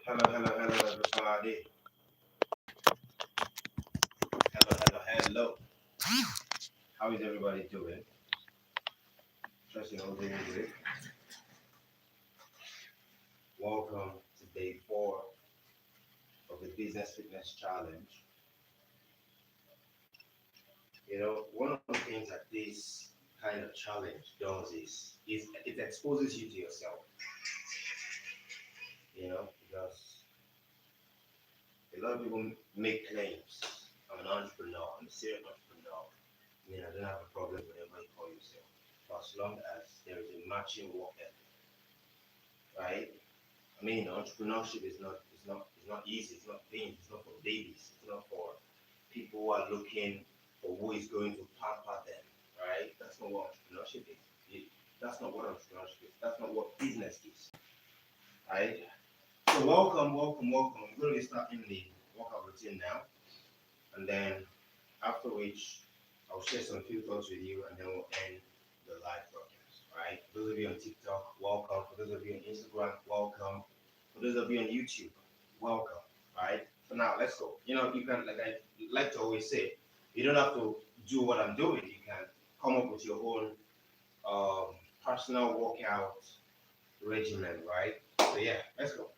Hello, hello, hello, everybody. Hello, hello, hello. How is everybody doing? Trust you all doing great. Welcome to day 4 of the Business Fitness Challenge. One of the things that this kind of challenge does is it exposes you to yourself. Because a lot of people make claims. I'm an entrepreneur. I'm a serial entrepreneur. I don't have a problem with whatever you call yourself, for as long as there is a matching work ethic, right? I mean, entrepreneurship is not easy. It's not things. It's not for babies. It's not for people who are looking for who is going to pamper them, right? That's not what entrepreneurship is. That's not what entrepreneurship is. That's not what business is, right? So welcome, welcome, welcome. I'm going to be starting the workout routine now, and then after which I'll share some few thoughts with you, and then we'll end the live broadcast. Right? For those of you on TikTok, welcome. For those of you on Instagram, welcome. For those of you on YouTube, welcome. Right? For now, let's go. You can, like I like to always say, you don't have to do what I'm doing. You can come up with your own um, personal workout regimen, right? So yeah, let's go.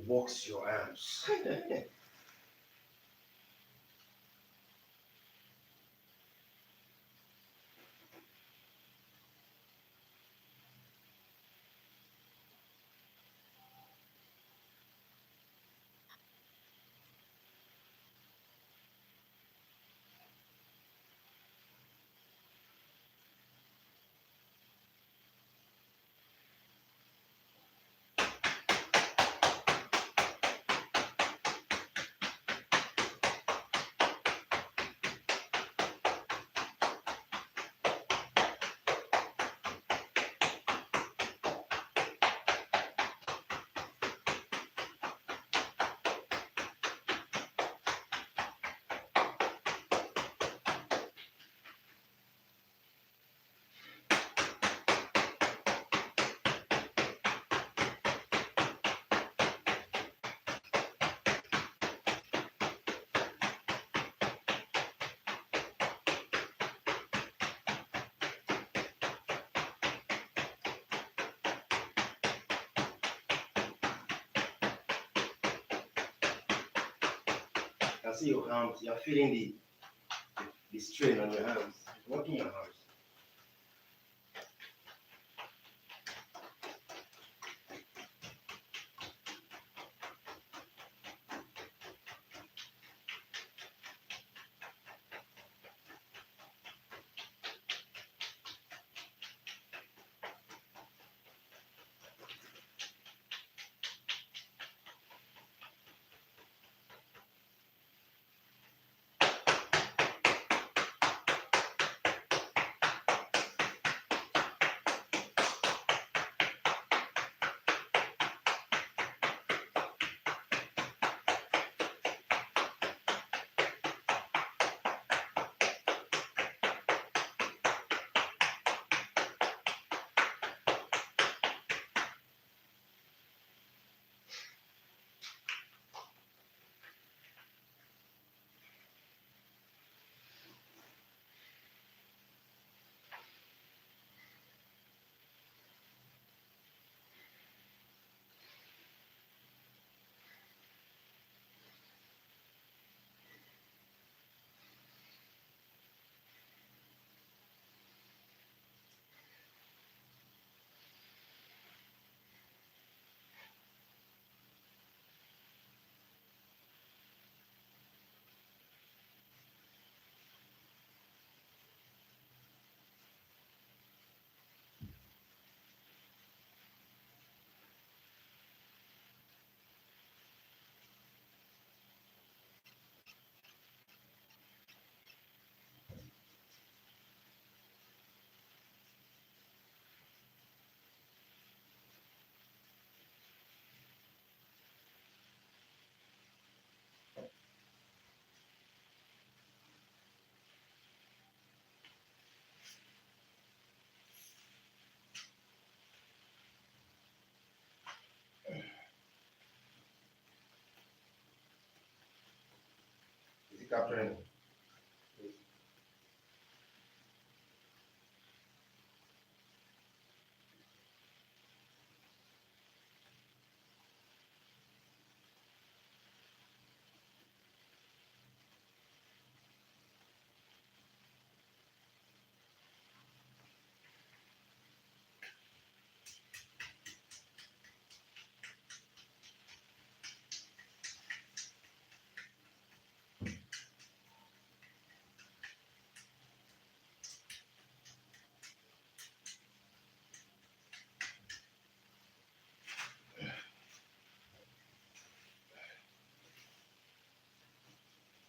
box your arms. I see your arms. You're feeling the strain on your arms. Working your arms. Is it capturing?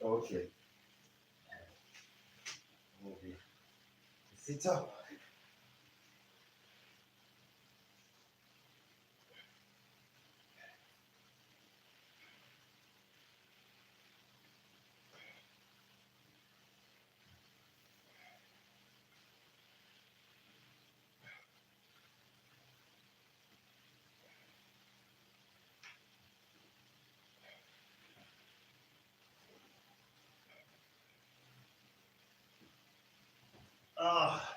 Okay. Okay. Sit up. Ah.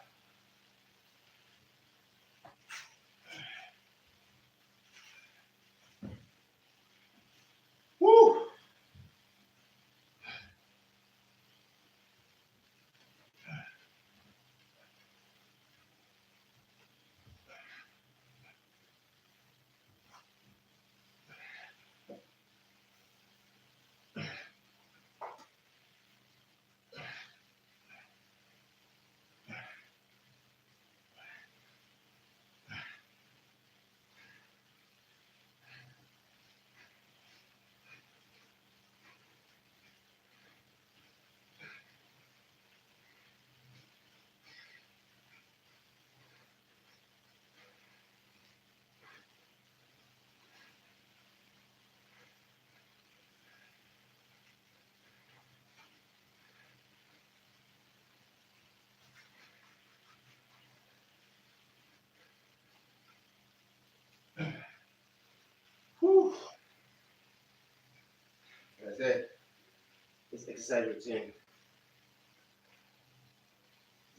exercise routine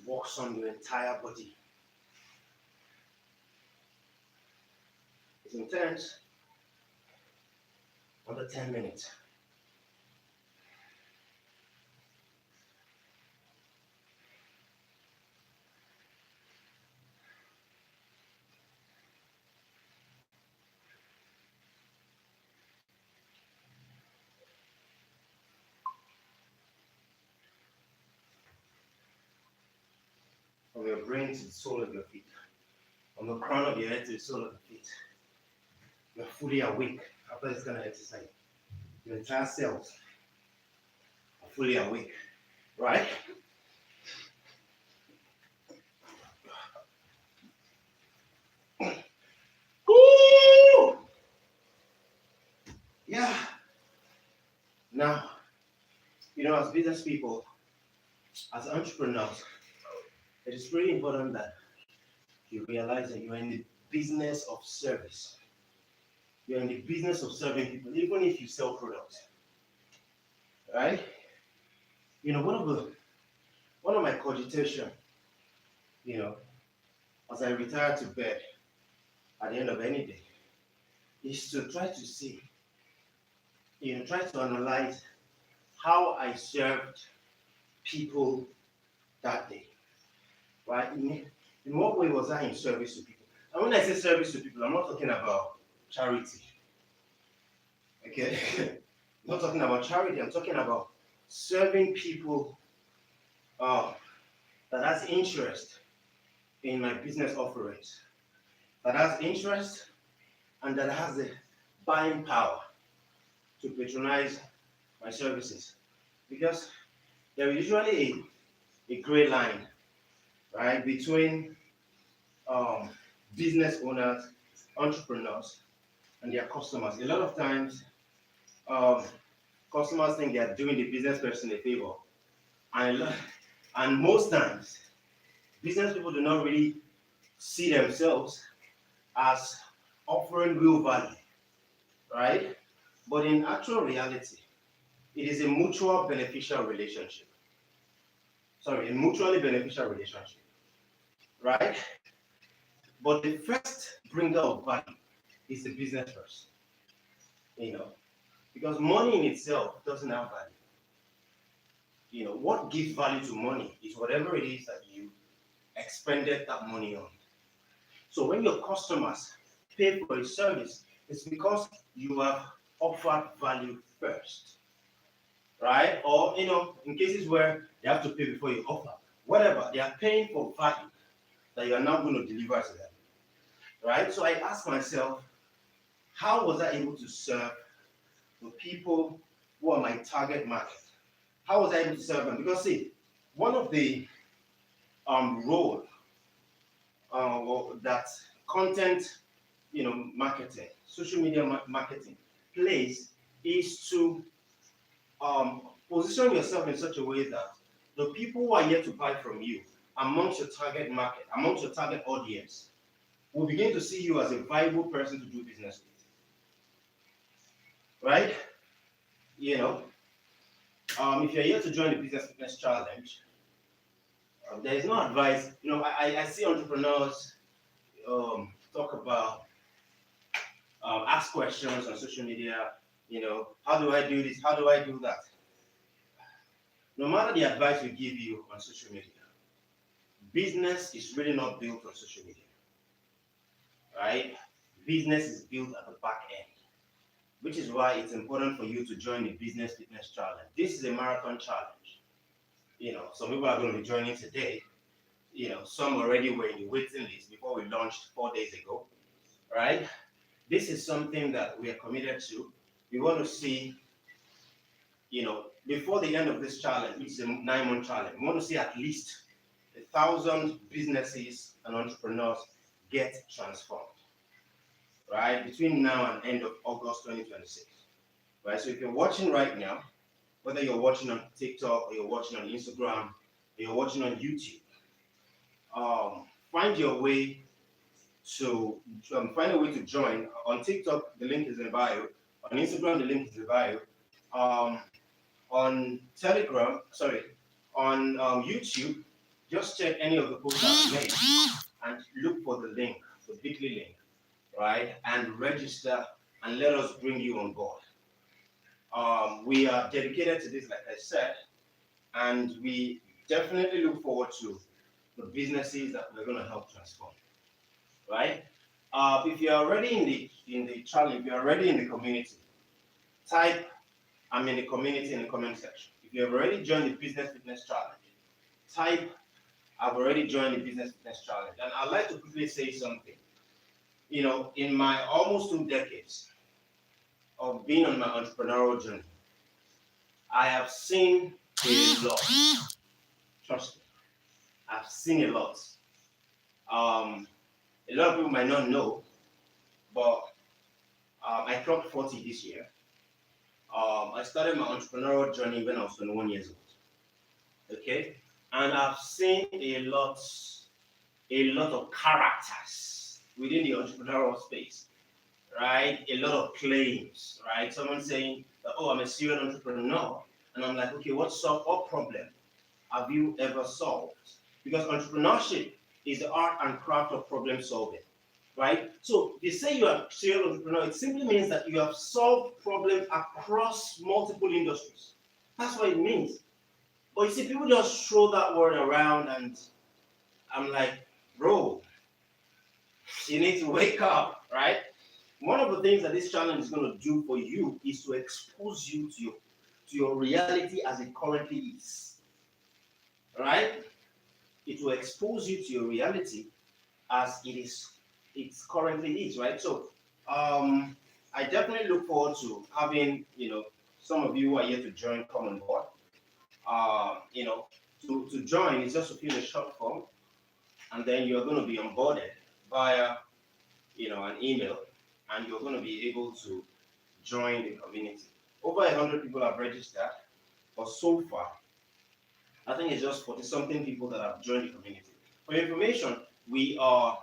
works on your entire body. It's intense. Under 10 minutes. From your brain to the sole of your feet. From the crown of your head to the sole of your feet. You're fully awake after this kind of exercise. Your entire cells are fully awake. Right? Woo! Yeah. Now, as business people, as entrepreneurs, it is really important that you realize that you're in the business of service. You're in the business of serving people, even if you sell products. Right? One of my cogitation, as I retire to bed at the end of any day, is to try to see, try to analyze how I served people that day. Right? In what way was I in service to people? And when I say service to people, I'm not talking about charity. Okay? I'm not talking about charity, I'm talking about serving people that has interest in my business offerings, that has interest and that has the buying power to patronize my services. Because there is usually a gray line, right, between business owners, entrepreneurs, and their customers. A lot of times, customers think they are doing the business person a favor, and most times, business people do not really see themselves as offering real value, right? But in actual reality, it is a mutual beneficial relationship. Sorry, a mutually beneficial relationship, right? But the first bringer of value is the business person, because money in itself doesn't have value. What gives value to money is whatever it is that you expended that money on. So when your customers pay for a service, it's because you have offered value first, right? Or, in cases where they have to pay before you offer, whatever, they are paying for value that you are now going to deliver to them, right? So I ask myself, how was I able to serve the people who are my target market? How was I able to serve them? Because see, one of the role that content, marketing, social media marketing plays is to position yourself in such a way that the people who are here to buy from you, amongst your target market, amongst your target audience, will begin to see you as a viable person to do business with, right? If you're here to join the Business Fitness Challenge, there is no advice. I see entrepreneurs talk about, ask questions on social media. How do I do this? How do I do that? No matter the advice we give you on social media, business is really not built on social media, right? Business is built at the back end, which is why it's important for you to join the Business Fitness Challenge. This is a marathon challenge. Some people are going to be joining today. Some already were in the waiting list before we launched 4 days ago, right? This is something that we are committed to. We want to see, before the end of this challenge, which is a 9-month challenge, we want to see at least 1,000 businesses and entrepreneurs get transformed, right? Between now and end of August 2026, right? So if you're watching right now, whether you're watching on TikTok or you're watching on Instagram or you're watching on YouTube, find your way to find a way to join. On TikTok, the link is in the bio. On Instagram, the link is in the bio. On Telegram, sorry, on YouTube, just check any of the posts I've made and look for the link, the bit.ly link, right? And register and let us bring you on board. We are dedicated to this, like I said, and we definitely look forward to the businesses that we're going to help transform, right? If you're already in the challenge, if you're already in the community, type "I'm in the community" in the comment section. If you have already joined the Business Fitness Challenge, type "I've already joined the Business Fitness Challenge." And I'd like to quickly say something. You know, in my almost 2 decades of being on my entrepreneurial journey, I have seen a lot. Trust me, I've seen a lot. A lot of people might not know, but I clocked 40 this year. I started my entrepreneurial journey when I was 21 years old. Okay, and I've seen a lot of characters within the entrepreneurial space, right? A lot of claims, right? Someone saying, "Oh, I'm a serial entrepreneur," and I'm like, "Okay, what problem have you ever solved?" Because entrepreneurship is the art and craft of problem solving, right? So they say you are a serial entrepreneur, it simply means that you have solved problems across multiple industries. That's what it means. But you see, people just throw that word around, and I'm like, bro, you need to wake up, right? One of the things that this challenge is going to do for you is to expose you to your reality as it currently is, right? It will expose you to your reality as it currently is, right? So I definitely look forward to having, some of you who are here to join come on board. You know, to join is just to fill a short form, and then you're going to be onboarded via, an email, and you're going to be able to join the community. Over 100 people have registered, but so far, I think it's just 40 something people that have joined the community. For your information, we have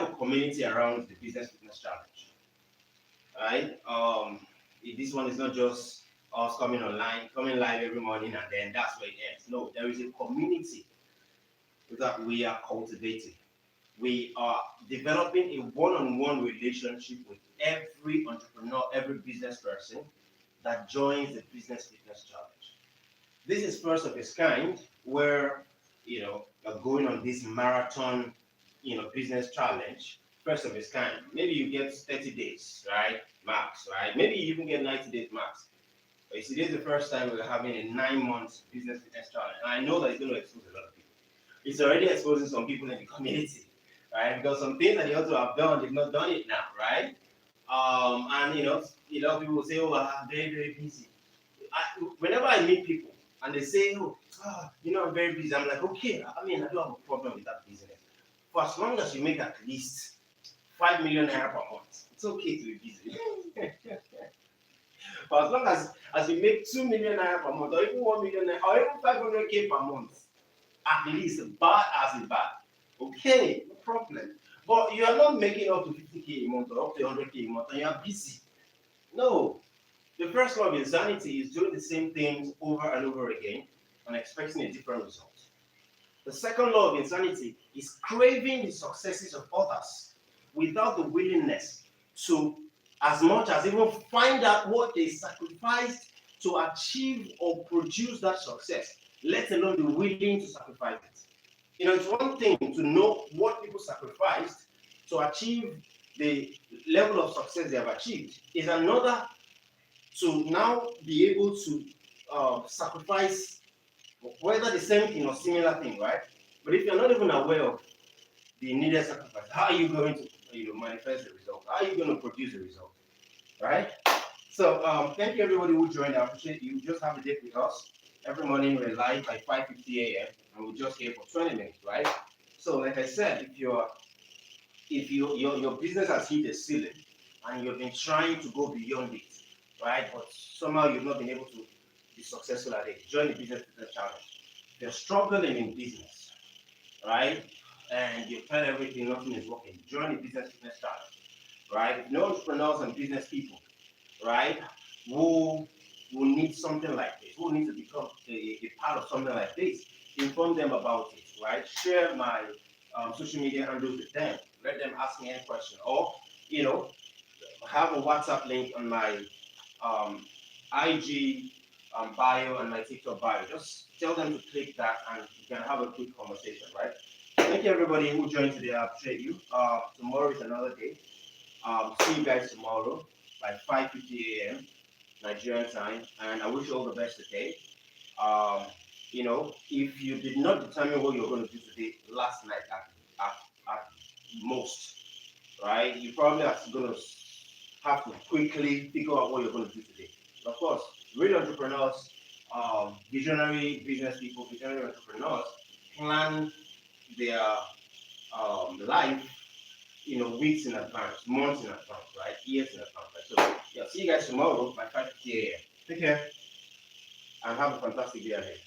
a community around the Business Fitness Challenge, right? This one is not just us coming online, coming live every morning, and then that's where it ends. No, there is a community that we are cultivating. We are developing a one-on-one relationship with every entrepreneur, every business person that joins the Business Fitness Challenge. This is first of its kind, where you're going on this marathon, business challenge. First of its kind. Maybe you get 30 days, right, max, right? Maybe you even get 90 days max. But you see, this is the first time we're having a 9 month business fitness challenge, and I know that it's going to expose a lot of people. It's already exposing some people in the community, right? Because some things that they ought to have done, they've not done it now, right? And a lot of people will say, "Oh, I'm very, very busy." Whenever I meet people and they say, "Oh, I'm very busy," I'm like, "Okay, I mean, I don't have a problem with that business. For as long as you make at least 5 million naira per month, it's okay to be busy." For as long as you make 2 million naira per month, or even 1 million naira, or even 500K per month, at least bad as it bad. Okay, no problem. But you are not making up to 50K a month or up to 100K a month, and you are busy. No. The first law of insanity is doing the same things over and over again and expecting a different result. The second law of insanity is craving the successes of others without the willingness to, as much as even find out what they sacrificed to achieve or produce that success, let alone be willing to sacrifice it. It's one thing to know what people sacrificed to achieve the level of success they have achieved. Is another to now be able to sacrifice whether the same thing or similar thing, right? But if you're not even aware of the needed sacrifice, how are you going to manifest the result? How are you going to produce the result, right? So thank you everybody who joined. I appreciate you. Just have a date with us. Every morning we're live by 5:50 a.m. and we're just here for 20 minutes, right? So like I said, if your business has hit a ceiling and you've been trying to go beyond it, right? But somehow you've not been able to be successful at it, join the Business Fitness Challenge. If you're struggling in business, right? And you've tried everything, nothing is working, join the Business Fitness Challenge, right? If no entrepreneurs and business people, right, who who need something like this, who need to become a part of something like this, inform them about it, right? Share my social media handles with them. Let them ask me any question, or you know, have a WhatsApp link on my um, IG bio and my TikTok bio. Just tell them to click that, and you can have a quick conversation, right? Thank you everybody who joined today. I appreciate you. Tomorrow is another day. See you guys tomorrow by 5:50 a.m. Nigerian time, and I wish you all the best today. Um, if you did not determine what you're going to do today last night at most, right, you probably are going to have to quickly figure out what you're going to do today. Of course, real entrepreneurs, visionary business people, visionary entrepreneurs plan their life, weeks in advance, months in advance, right? Years in advance. Right? So, yeah, see you guys tomorrow by 5:50 a.m. Take care and have a fantastic day ahead.